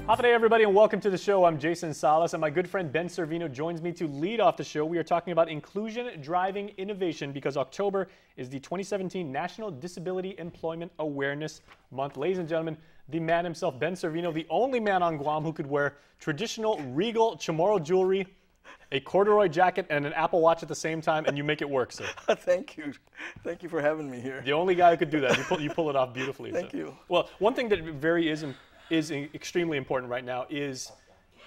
Hafa everybody, and welcome to the show. I'm Jason Salas, and my good friend Ben Servino joins me to lead off the show. We are talking about inclusion driving innovation because October is the 2017 National Disability Employment Awareness Month. Ladies and gentlemen, the man himself, Ben Servino, the only man on Guam who could wear traditional regal Chamorro jewelry, a corduroy jacket, and an Apple Watch at the same time, and you make it work, sir. Thank you. Thank you for having me here. The only guy who could do that. You pull it off beautifully. Thank you. Well, one thing that is extremely important right now is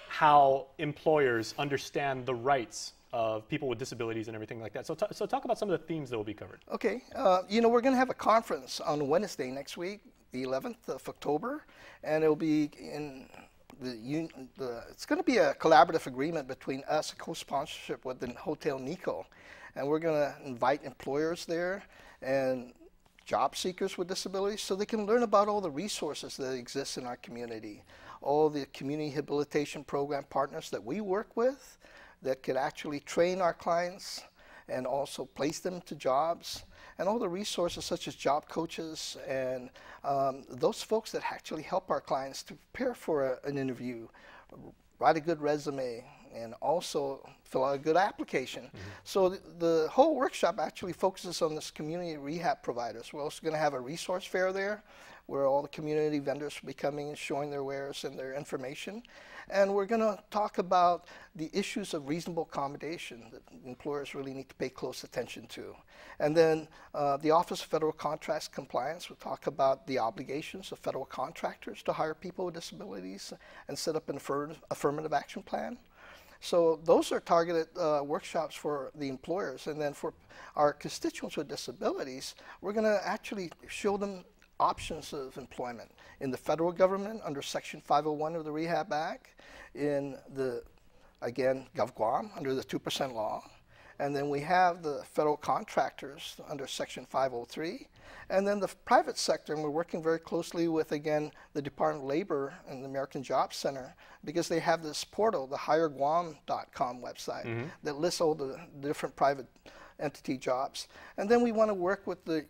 how employers understand the rights of people with disabilities and everything like that. So talk about some of the themes that will be covered. Okay. You know, we're going to have a conference on Wednesday next week, the 11th of October, and it'll be in it's going to be a collaborative agreement between us, a co-sponsorship with the Hotel Nico, and we're going to invite employers there and job seekers with disabilities so they can learn about all the resources that exist in our community, all the community rehabilitation program partners that we work with that could actually train our clients and also place them to jobs, and all the resources such as job coaches and those folks that actually help our clients to prepare for an interview, write a good resume, and also fill out a good application. Mm-hmm. So the whole workshop actually focuses on this community rehab providers. We're also going to have a resource fair there where all the community vendors will be coming and showing their wares and their information. And we're going to talk about the issues of reasonable accommodation that employers really need to pay close attention to. And then the Office of Federal Contracts Compliance will talk about the obligations of federal contractors to hire people with disabilities and set up an affirmative action plan. So those are targeted workshops for the employers. And then for our constituents with disabilities, we're going to actually show them options of employment in the federal government under Section 501 of the Rehab Act, in the, again, GovGuam under the 2% law, and then we have the federal contractors under Section 503, and then the private sector, and we're working very closely with, again, the Department of Labor and the American Jobs Center, because they have this portal, the HireGuam.com website, mm-hmm. that lists all the different private entity jobs. And then we want to work with the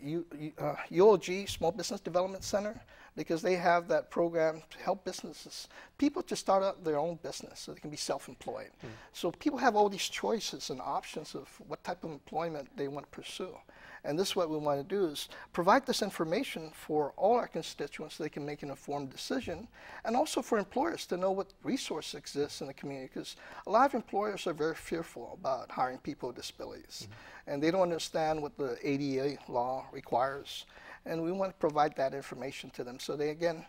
UOG, Small Business Development Center, because they have that program to help businesses, people to start up their own business so they can be self-employed. Mm. So people have all these choices and options of what type of employment they want to pursue. And this is what we want to do, is provide this information for all our constituents so they can make an informed decision, and also for employers to know what resources exist in the community, because a lot of employers are very fearful about hiring people with disabilities. Mm-hmm. And they don't understand what the ADA law requires. And we want to provide that information to them so they, again,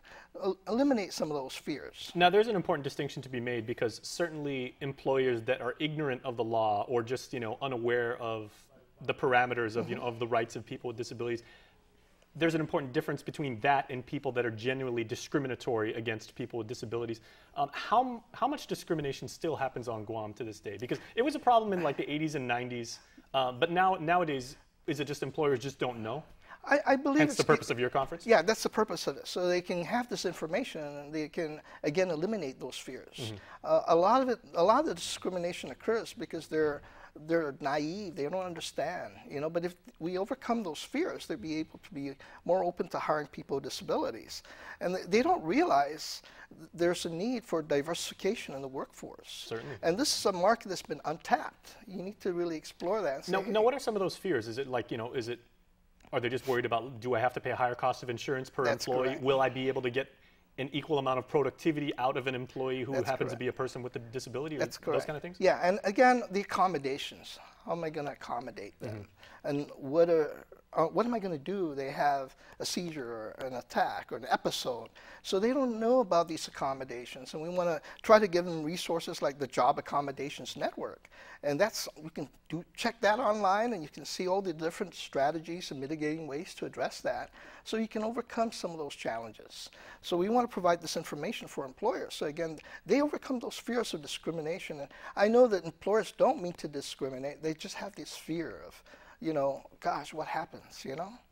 eliminate some of those fears. Now, there's an important distinction to be made, because certainly employers that are ignorant of the law or just, unaware of the parameters of, mm-hmm. Of the rights of people with disabilities, there's an important difference between that and people that are genuinely discriminatory against people with disabilities. How much discrimination still happens on Guam to this day? Because it was a problem in like the 80s and 90s, but nowadays, is it just employers just don't know? I believe Hence the purpose of your conference? Yeah, that's the purpose of it. So they can have this information and they can, again, eliminate those fears. Mm-hmm. A lot of the discrimination occurs because they're naive, they don't understand, but if we overcome those fears, they'll be able to be more open to hiring people with disabilities. And they don't realize there's a need for diversification in the workforce. Certainly. And this is a market that's been untapped. You need to really explore that. And say, now, what are some of those fears? Is it like, are they just worried about, do I have to pay a higher cost of insurance per employee? Correct. Will I be able to get an equal amount of productivity out of an employee who happens correct. To be a person with a disability? That's correct. Those kind of things? Yeah, and again, the accommodations. How am I going to accommodate them? Mm-hmm. And what am I going to do? They have a seizure or an attack or an episode. So they don't know about these accommodations. And we want to try to give them resources like the Job Accommodations Network. And you can check that online, and you can see all the different strategies and mitigating ways to address that, so you can overcome some of those challenges. So we want to provide this information for employers. So again, they overcome those fears of discrimination. And I know that employers don't mean to discriminate. They just have this fear of, gosh, what happens,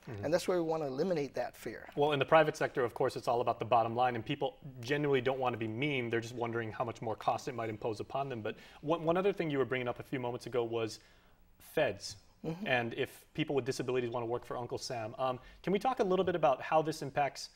Mm-hmm. And that's where we want to eliminate that fear. Well, in the private sector, of course, it's all about the bottom line, and people genuinely don't want to be mean. They're just wondering how much more cost it might impose upon them. But one other thing you were bringing up a few moments ago was feds. Mm-hmm. And if people with disabilities want to work for Uncle Sam. Can we talk a little bit about how this impacts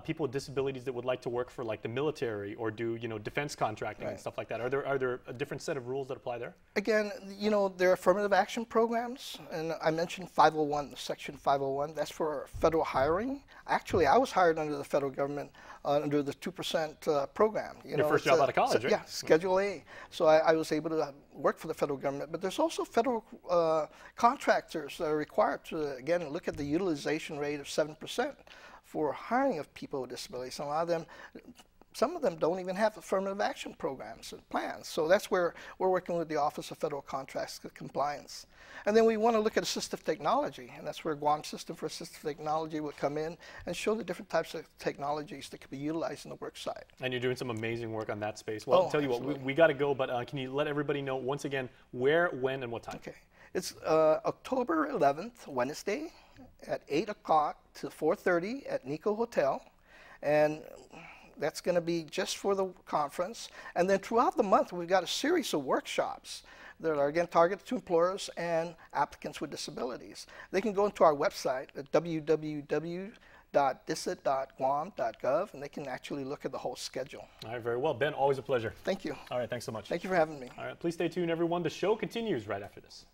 people with disabilities that would like to work for like the military or do, you know, defense contracting and Right. stuff like that? Are there a different set of rules that apply there? Again, you know, there are affirmative action programs, and I mentioned 501, Section 501. That's for federal hiring. Actually, I was hired under the federal government under the 2% program. You Your know, first it's job out of college, right? Yeah, Schedule A. So I was able to work for the federal government. But there's also federal contractors that are required to, again, look at the utilization rate of 7% for hiring of people with disabilities. And a lot of them, some of them don't even have affirmative action programs and plans. So that's where we're working with the Office of Federal Contracts Compliance. And then we want to look at assistive technology, and that's where Guam System for Assistive Technology would come in and show the different types of technologies that could be utilized in the work site. And you're doing some amazing work on that space. Well, I'll tell you what, we got to go, but can you let everybody know once again where, when, and what time? Okay. It's October 11th, Wednesday, at 8 o'clock to 4:30 at Nico Hotel. And that's going to be just for the conference. And then throughout the month, we've got a series of workshops that are, again, targeted to employers and applicants with disabilities. They can go into our website at www.disit.guam.gov, and they can actually look at the whole schedule. All right, very well. Ben, always a pleasure. Thank you. All right, thanks so much. Thank you for having me. All right, please stay tuned, everyone. The show continues right after this.